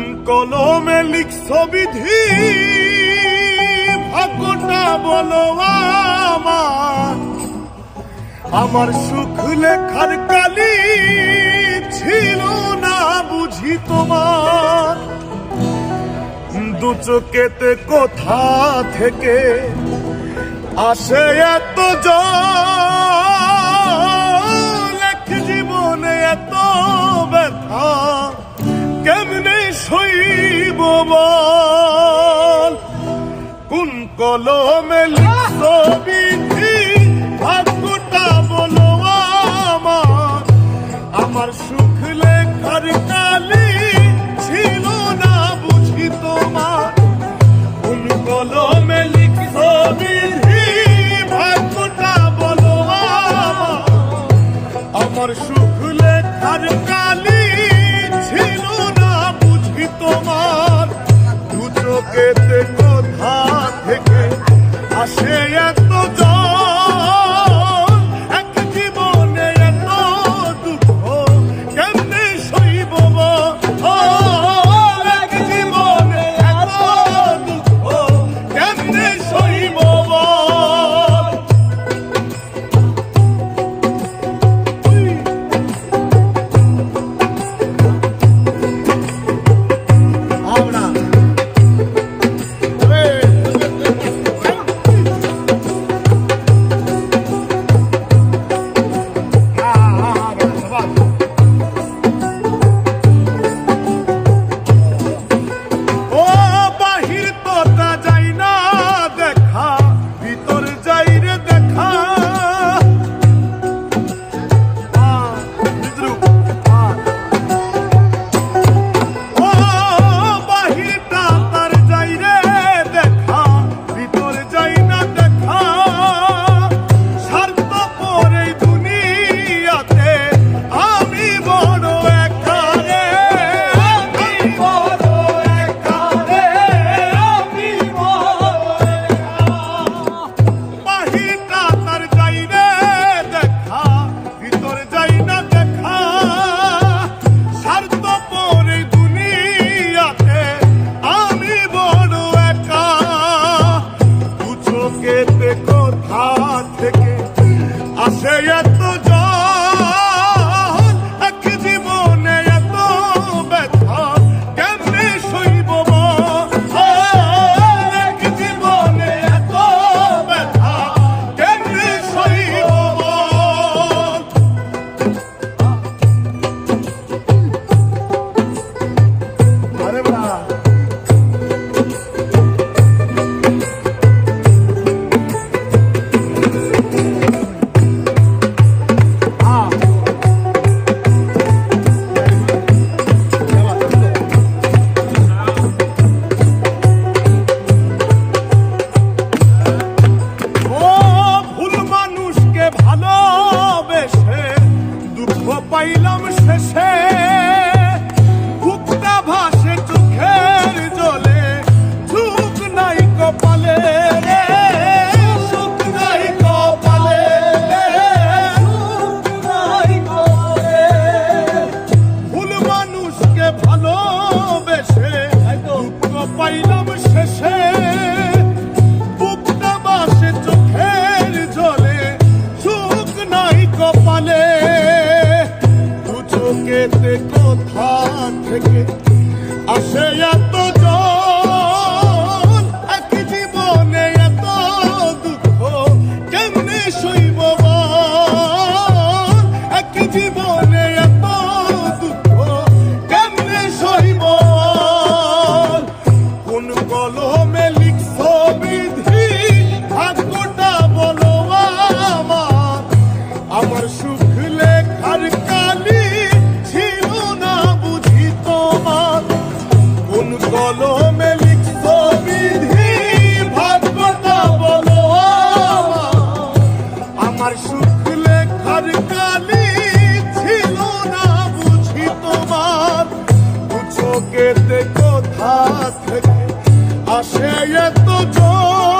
কোন কলমে লিখছো বিধি ভাগ্যটা বলো আমার। আমার সুখ লেখার কালি ছিল না বুঝি তোমার। দু চোখেতে কোথা থেকে আসে এত জল, এক জীবনে এত ব্যথা কেমনে সইব বল। কোন কলমে লিখছো বিধি ভাগ্যটা বলো আমার। আমার সুখ লেখার কালি ছিল না বুঝি তোমার। কোন কলমে লিখছো বিধি ভাগ্যটা বলো আমার। আমার সুখ লেখার কালি ছিল না বুঝি তোমার। দু চোখেতে কোথা থেকে আসে এত জল, এক জীবনে এত দুঃখ কেমনে সইব বল। এক জীবনে এত দুঃখ কেমনে সইব বল। কোথা থেকে আসে এত জল, এক জীবনে এত ব্যথা কেমনে সইব বল। এক জীবনে এত ব্যথা কেমনে সইব বল। আরে বা পাইলাম শেষে বুকটা ভাসে চোখের জলে। সুখ নাই কপালে রে, সুখ নাই কপালে, সুখ নাই কপালে। ভুল মানুষকে ভালোবেসে দুঃখ পাইলাম শেষে। বুকটা ভাসে চোখের জলে, সুখ নাই কপালে। চোখেতে কোথা থেকে আসে এত জল, এক জীবনে এত দুঃখ কেমনে সইব বল। এক জীবনে এত দুঃখ কেমনে সইব বল। কোন কলমে লিখছো বিধি ভাগ্যটা বলো আমার। আমার সুখ লেখার কালি ছিল না বুঝি তোমার। কোন কলমে লিখছো বিধি ভাগ্যটা বলো আমার। আমার সুখ লেখার কালি ছিল না বুঝি তোমার। দু চোখেতে কোথা থেকে আসে এত জল,